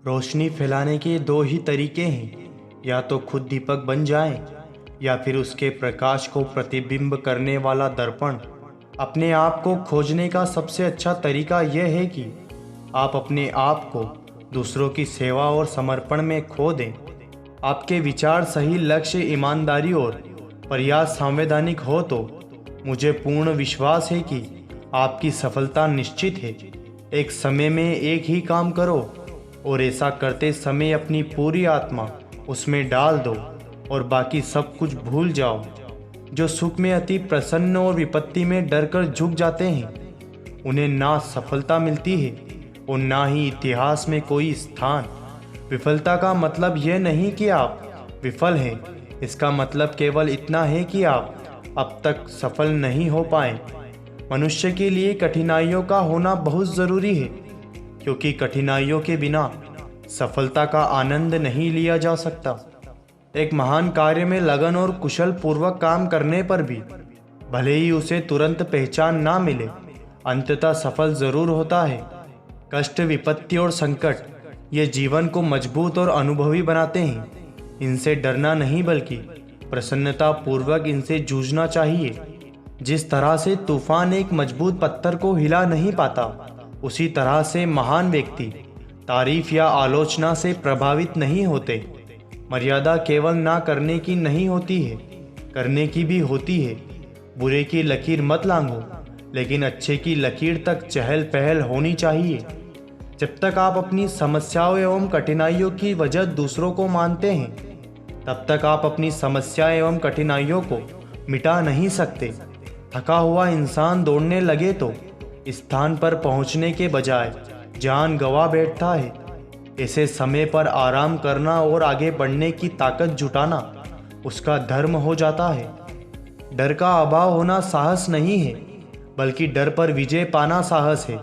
रोशनी फैलाने के दो ही तरीके हैं, या तो खुद दीपक बन जाएं, या फिर उसके प्रकाश को प्रतिबिंब करने वाला दर्पण। अपने आप को खोजने का सबसे अच्छा तरीका यह है कि आप अपने आप को दूसरों की सेवा और समर्पण में खो दें। आपके विचार सही लक्ष्य, ईमानदारी और प्रयास संवैधानिक हो तो मुझे पूर्ण विश्वास है कि आपकी सफलता निश्चित है। एक समय में एक ही काम करो और ऐसा करते समय अपनी पूरी आत्मा उसमें डाल दो और बाकी सब कुछ भूल जाओ। जो सुख में अति प्रसन्न और विपत्ति में डरकर झुक जाते हैं, उन्हें ना सफलता मिलती है और ना ही इतिहास में कोई स्थान। विफलता का मतलब यह नहीं कि आप विफल हैं, इसका मतलब केवल इतना है कि आप अब तक सफल नहीं हो पाए। मनुष्य के लिए कठिनाइयों का होना बहुत ज़रूरी है, क्योंकि कठिनाइयों के बिना सफलता का आनंद नहीं लिया जा सकता। एक महान कार्य में लगन और कुशल पूर्वक काम करने पर भी भले ही उसे तुरंत पहचान ना मिले, अंततः सफल जरूर होता है। कष्ट, विपत्ति और संकट ये जीवन को मजबूत और अनुभवी बनाते हैं। इनसे डरना नहीं बल्कि प्रसन्नता पूर्वक इनसे जूझना चाहिए। जिस तरह से तूफान एक मजबूत पत्थर को हिला नहीं पाता, उसी तरह से महान व्यक्ति तारीफ या आलोचना से प्रभावित नहीं होते। मर्यादा केवल ना करने की नहीं होती है, करने की भी होती है। बुरे की लकीर मत लांघो, लेकिन अच्छे की लकीर तक चहल पहल होनी चाहिए। जब तक आप अपनी समस्याओं एवं कठिनाइयों की वजह दूसरों को मानते हैं, तब तक आप अपनी समस्या एवं कठिनाइयों को मिटा नहीं सकते। थका हुआ इंसान दौड़ने लगे तो स्थान पर पहुंचने के बजाय जान गंवा बैठता है। ऐसे समय पर आराम करना और आगे बढ़ने की ताकत जुटाना उसका धर्म हो जाता है। डर का अभाव होना साहस नहीं है, बल्कि डर पर विजय पाना साहस है।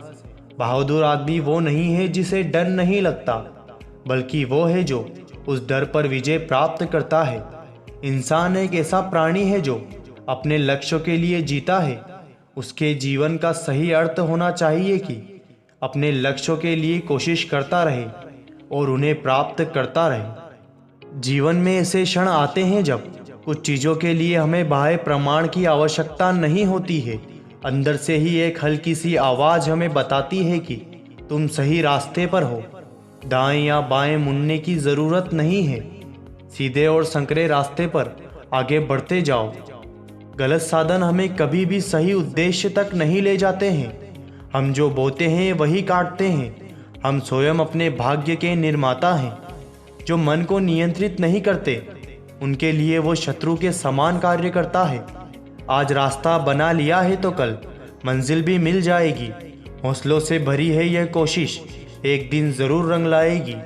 बहादुर आदमी वो नहीं है जिसे डर नहीं लगता, बल्कि वो है जो उस डर पर विजय प्राप्त करता है। इंसान एक ऐसा प्राणी है जो अपने लक्ष्यों के लिए जीता है। उसके जीवन का सही अर्थ होना चाहिए कि अपने लक्ष्यों के लिए कोशिश करता रहे और उन्हें प्राप्त करता रहे। जीवन में ऐसे क्षण आते हैं जब कुछ चीज़ों के लिए हमें बाह्य प्रमाण की आवश्यकता नहीं होती है। अंदर से ही एक हल्की सी आवाज़ हमें बताती है कि तुम सही रास्ते पर हो। दाएं या बाएं मुड़ने की ज़रूरत नहीं है, सीधे और संकरे रास्ते पर आगे बढ़ते जाओ। गलत साधन हमें कभी भी सही उद्देश्य तक नहीं ले जाते हैं। हम जो बोते हैं वही काटते हैं। हम स्वयं अपने भाग्य के निर्माता हैं। जो मन को नियंत्रित नहीं करते, उनके लिए वो शत्रु के समान कार्य करता है। आज रास्ता बना लिया है तो कल मंजिल भी मिल जाएगी। हौसलों से भरी है यह कोशिश, एक दिन ज़रूर रंग लाएगी।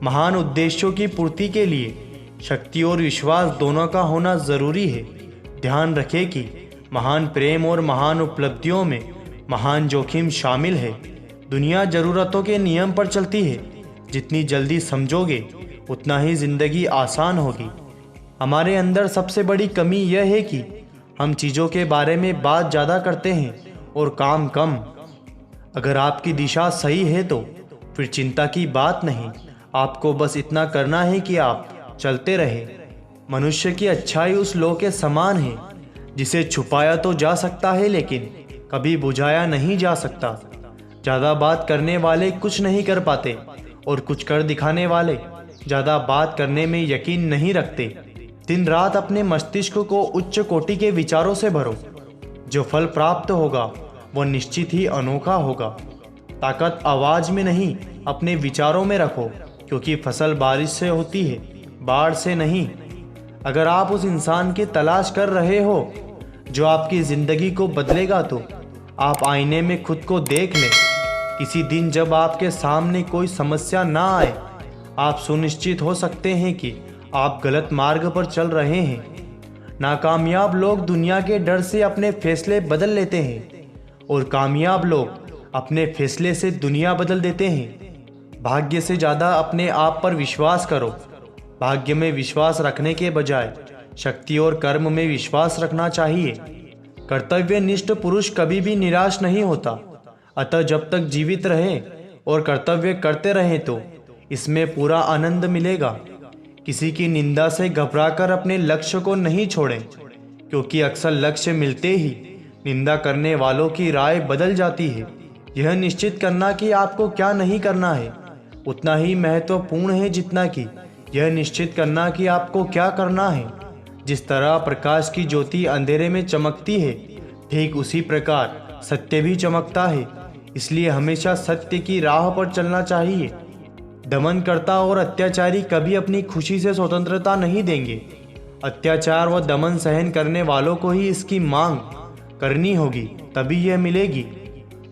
महान उद्देश्यों की पूर्ति के लिए शक्ति और विश्वास दोनों का होना ज़रूरी है। ध्यान रखें कि महान प्रेम और महान उपलब्धियों में महान जोखिम शामिल है। दुनिया ज़रूरतों के नियम पर चलती है। जितनी जल्दी समझोगे उतना ही ज़िंदगी आसान होगी। हमारे अंदर सबसे बड़ी कमी यह है कि हम चीज़ों के बारे में बात ज़्यादा करते हैं और काम कम। अगर आपकी दिशा सही है तो फिर चिंता की बात नहीं। आपको बस इतना करना है कि आप चलते रहें। मनुष्य की अच्छाई उस लौ के समान है जिसे छुपाया तो जा सकता है, लेकिन कभी बुझाया नहीं जा सकता। ज़्यादा बात करने वाले कुछ नहीं कर पाते और कुछ कर दिखाने वाले ज़्यादा बात करने में यकीन नहीं रखते। दिन रात अपने मस्तिष्क को उच्च कोटि के विचारों से भरो। जो फल प्राप्त होगा वो निश्चित ही अनोखा होगा। ताकत आवाज़ में नहीं, अपने विचारों में रखो, क्योंकि फसल बारिश से होती है, बाढ़ से नहीं। अगर आप उस इंसान की तलाश कर रहे हो जो आपकी ज़िंदगी को बदलेगा, तो आप आईने में खुद को देख लें। किसी दिन जब आपके सामने कोई समस्या ना आए, आप सुनिश्चित हो सकते हैं कि आप गलत मार्ग पर चल रहे हैं। नाकामयाब लोग दुनिया के डर से अपने फैसले बदल लेते हैं और कामयाब लोग अपने फैसले से दुनिया बदल देते हैं। भाग्य से ज़्यादा अपने आप पर विश्वास करो। भाग्य में विश्वास रखने के बजाय शक्ति और कर्म में विश्वास रखना चाहिए। कर्तव्यनिष्ठ पुरुष कभी भी निराश नहीं होता। अतः जब तक जीवित रहे और कर्तव्य करते रहें तो इसमें पूरा आनंद मिलेगा। किसी की निंदा से घबराकर अपने लक्ष्य को नहीं छोड़ें, क्योंकि अक्सर लक्ष्य मिलते ही निंदा करने वालों की राय बदल जाती है। यह निश्चित करना कि आपको क्या नहीं करना है उतना ही महत्वपूर्ण है जितना कि यह निश्चित करना कि आपको क्या करना है। जिस तरह प्रकाश की ज्योति अंधेरे में चमकती है, ठीक उसी प्रकार सत्य भी चमकता है। इसलिए हमेशा सत्य की राह पर चलना चाहिए। दमनकर्ता और अत्याचारी कभी अपनी खुशी से स्वतंत्रता नहीं देंगे। अत्याचार व दमन सहन करने वालों को ही इसकी मांग करनी होगी, तभी यह मिलेगी।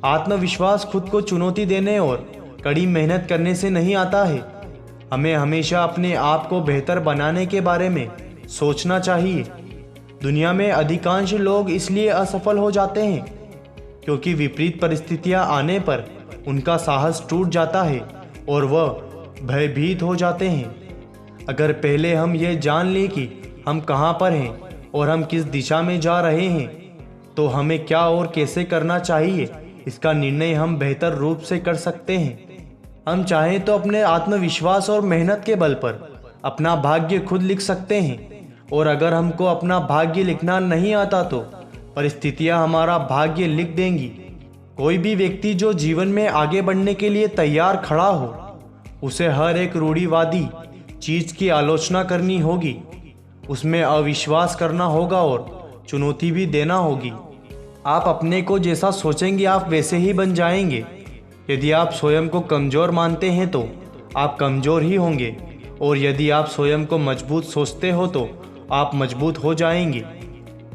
आत्मविश्वास खुद को चुनौती देने और कड़ी मेहनत करने से नहीं आता है। हमें हमेशा अपने आप को बेहतर बनाने के बारे में सोचना चाहिए। दुनिया में अधिकांश लोग इसलिए असफल हो जाते हैं क्योंकि विपरीत परिस्थितियां आने पर उनका साहस टूट जाता है और वह भयभीत हो जाते हैं। अगर पहले हम ये जान लें कि हम कहाँ पर हैं और हम किस दिशा में जा रहे हैं, तो हमें क्या और कैसे करना चाहिए इसका निर्णय हम बेहतर रूप से कर सकते हैं। हम चाहें तो अपने आत्मविश्वास और मेहनत के बल पर अपना भाग्य खुद लिख सकते हैं, और अगर हमको अपना भाग्य लिखना नहीं आता तो परिस्थितियां हमारा भाग्य लिख देंगी। कोई भी व्यक्ति जो जीवन में आगे बढ़ने के लिए तैयार खड़ा हो, उसे हर एक रूढ़िवादी चीज की आलोचना करनी होगी, उसमें अविश्वास करना होगा और चुनौती भी देना होगी। आप अपने को जैसा सोचेंगे आप वैसे ही बन जाएंगे। यदि आप स्वयं को कमज़ोर मानते हैं तो आप कमज़ोर ही होंगे, और यदि आप स्वयं को मजबूत सोचते हो तो आप मजबूत हो जाएंगे।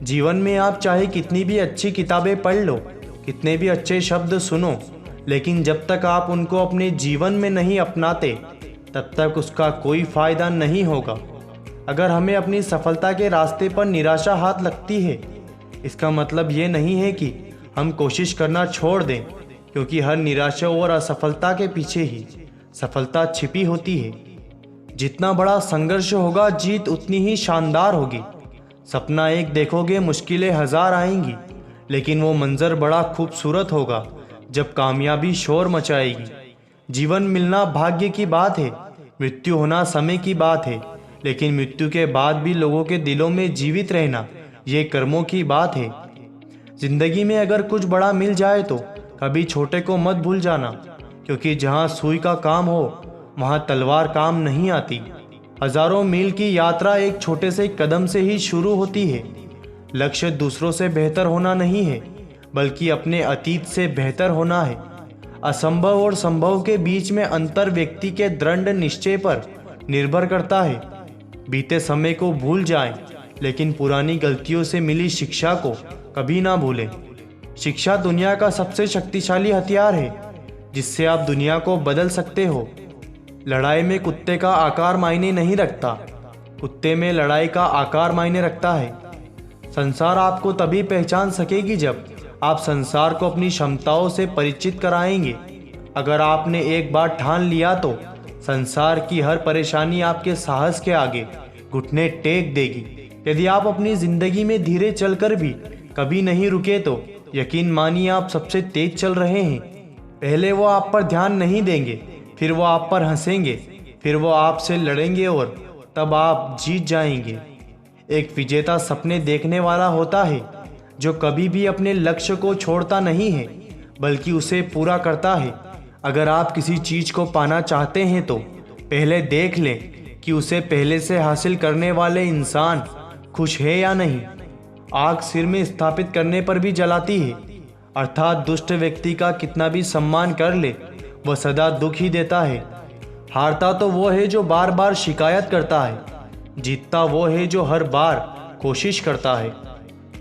जीवन में आप चाहे कितनी भी अच्छी किताबें पढ़ लो, कितने भी अच्छे शब्द सुनो, लेकिन जब तक आप उनको अपने जीवन में नहीं अपनाते तब तक उसका कोई फ़ायदा नहीं होगा। अगर हमें अपनी सफलता के रास्ते पर निराशा हाथ लगती है, इसका मतलब ये नहीं है कि हम कोशिश करना छोड़ दें, क्योंकि हर निराशा और असफलता के पीछे ही सफलता छिपी होती है। जितना बड़ा संघर्ष होगा, जीत उतनी ही शानदार होगी। सपना एक देखोगे, मुश्किलें हजार आएंगी, लेकिन वो मंजर बड़ा खूबसूरत होगा जब कामयाबी शोर मचाएगी। जीवन मिलना भाग्य की बात है, मृत्यु होना समय की बात है, लेकिन मृत्यु के बाद भी लोगों के दिलों में जीवित रहना ये कर्मों की बात है। जिंदगी में अगर कुछ बड़ा मिल जाए तो कभी छोटे को मत भूल जाना, क्योंकि जहाँ सुई का काम हो वहाँ तलवार काम नहीं आती। हजारों मील की यात्रा एक छोटे से कदम से ही शुरू होती है। लक्ष्य दूसरों से बेहतर होना नहीं है, बल्कि अपने अतीत से बेहतर होना है। असंभव और संभव के बीच में अंतर व्यक्ति के दृढ़ निश्चय पर निर्भर करता है। बीते समय को भूल जाएं, लेकिन पुरानी गलतियों से मिली शिक्षा को कभी ना भूलें। शिक्षा दुनिया का सबसे शक्तिशाली हथियार है, जिससे आप दुनिया को बदल सकते हो। लड़ाई में कुत्ते का आकार मायने नहीं रखता, कुत्ते में लड़ाई का आकार मायने रखता है। संसार आपको तभी पहचान सकेगी जब आप संसार को अपनी क्षमताओं से परिचित कराएंगे। अगर आपने एक बार ठान लिया तो संसार की हर परेशानी आपके साहस के आगे घुटने टेक देगी। यदि आप अपनी जिंदगी में धीरे चलकर भी कभी नहीं रुके तो यकीन मानिए आप सबसे तेज चल रहे हैं। पहले वो आप पर ध्यान नहीं देंगे, फिर वो आप पर हंसेंगे, फिर वो आपसे लड़ेंगे और तब आप जीत जाएंगे। एक विजेता सपने देखने वाला होता है जो कभी भी अपने लक्ष्य को छोड़ता नहीं है, बल्कि उसे पूरा करता है। अगर आप किसी चीज़ को पाना चाहते हैं तो पहले देख लें कि उसे पहले से हासिल करने वाले इंसान खुश है या नहीं। आग सिर में स्थापित करने पर भी जलाती है, अर्थात दुष्ट व्यक्ति का कितना भी सम्मान कर ले वह सदा दुख ही देता है। हारता तो वो है जो बार बार शिकायत करता है, जीतता वो है जो हर बार कोशिश करता है।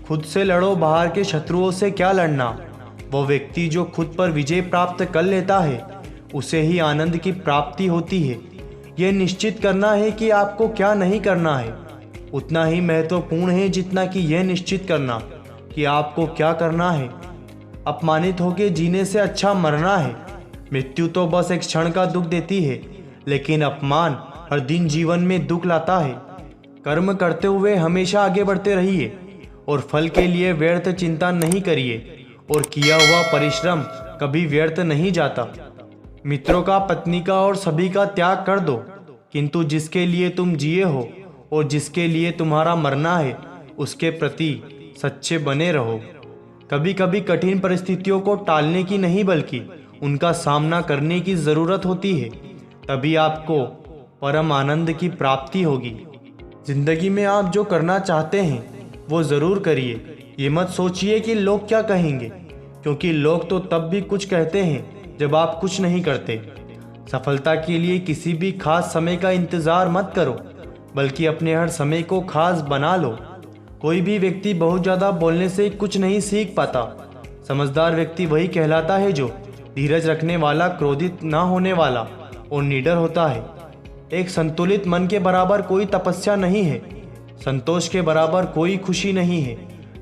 खुद से लड़ो, बाहर के शत्रुओं से क्या लड़ना। वो व्यक्ति जो खुद पर विजय प्राप्त कर लेता है उसे ही आनंद की प्राप्ति होती है। यह निश्चित करना है कि आपको क्या नहीं करना है उतना ही महत्वपूर्ण है जितना कि यह निश्चित करना कि आपको क्या करना है। अपमानित होकर जीने से अच्छा मरना है। मृत्यु तो बस एक क्षण का दुख देती है, लेकिन अपमान हर दिन जीवन में दुख लाता है। कर्म करते हुए हमेशा आगे बढ़ते रहिए और फल के लिए व्यर्थ चिंता नहीं करिए, और किया हुआ परिश्रम कभी व्यर्थ नहीं जाता। मित्रों का, पत्नी का और सभी का त्याग कर दो, किंतु जिसके लिए तुम जिए हो और जिसके लिए तुम्हारा मरना है उसके प्रति सच्चे बने रहो। कभी कभी कठिन परिस्थितियों को टालने की नहीं बल्कि उनका सामना करने की ज़रूरत होती है, तभी आपको परम आनंद की प्राप्ति होगी। जिंदगी में आप जो करना चाहते हैं वो ज़रूर करिए। ये मत सोचिए कि लोग क्या कहेंगे, क्योंकि लोग तो तब भी कुछ कहते हैं जब आप कुछ नहीं करते। सफलता के लिए किसी भी खास समय का इंतज़ार मत करो, बल्कि अपने हर समय को खास बना लो। कोई भी व्यक्ति बहुत ज़्यादा बोलने से कुछ नहीं सीख पाता। समझदार व्यक्ति वही कहलाता है जो धीरज रखने वाला, क्रोधित ना होने वाला और निडर होता है। एक संतुलित मन के बराबर कोई तपस्या नहीं है, संतोष के बराबर कोई खुशी नहीं है,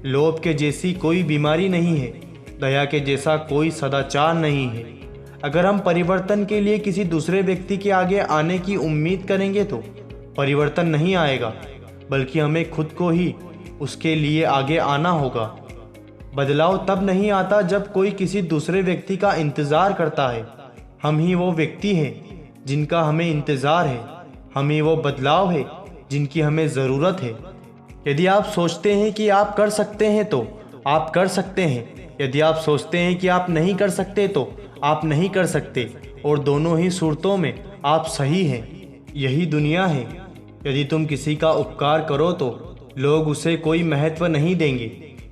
लोभ के जैसी कोई बीमारी नहीं है, दया के जैसा कोई सदाचार नहीं है। अगर हम परिवर्तन के लिए किसी दूसरे व्यक्ति के आगे आने की उम्मीद करेंगे तो परिवर्तन नहीं आएगा, बल्कि हमें खुद को ही उसके लिए आगे आना होगा। बदलाव तब नहीं आता जब कोई किसी दूसरे व्यक्ति का इंतज़ार करता है। हम ही वो व्यक्ति हैं जिनका हमें इंतज़ार है, हम ही वो बदलाव है जिनकी हमें ज़रूरत है। यदि आप सोचते हैं कि आप कर सकते हैं तो आप कर सकते हैं, यदि आप सोचते हैं कि आप नहीं कर सकते तो आप नहीं कर सकते, और दोनों ही सूरतों में आप सही हैं। यही दुनिया है। यदि तुम किसी का उपकार करो तो लोग उसे कोई महत्व नहीं देंगे,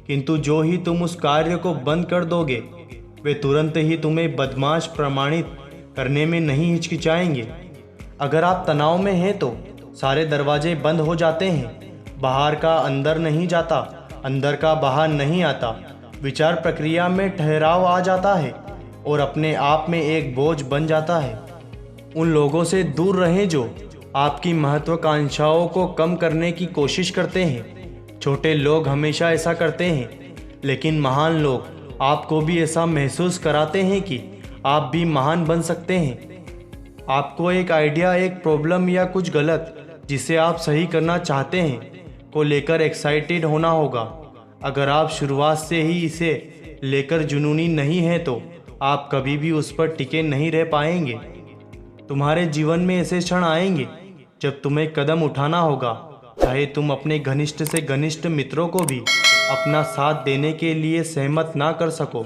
किंतु जो ही तुम उस कार्य को बंद कर दोगे वे तुरंत ही तुम्हें बदमाश प्रमाणित करने में नहीं हिचकिचाएंगे। अगर आप तनाव में हैं तो सारे दरवाजे बंद हो जाते हैं। बाहर का अंदर नहीं जाता, अंदर का बाहर नहीं आता। विचार प्रक्रिया में ठहराव आ जाता है और अपने आप में एक बोझ बन जाता है। उन लोगों से दूर रहें जो आपकी महत्वाकांक्षाओं को कम करने की कोशिश करते हैं। छोटे लोग हमेशा ऐसा करते हैं, लेकिन महान लोग आपको भी ऐसा महसूस कराते हैं कि आप भी महान बन सकते हैं। आपको एक आइडिया, एक प्रॉब्लम या कुछ गलत जिसे आप सही करना चाहते हैं को लेकर एक्साइटेड होना होगा। अगर आप शुरुआत से ही इसे लेकर जुनूनी नहीं हैं तो आप कभी भी उस पर टिके नहीं रह पाएंगे। तुम्हारे जीवन में ऐसे क्षण आएंगे जब तुम्हें कदम उठाना होगा, चाहे तुम अपने घनिष्ठ से घनिष्ठ मित्रों को भी अपना साथ देने के लिए सहमत ना कर सको।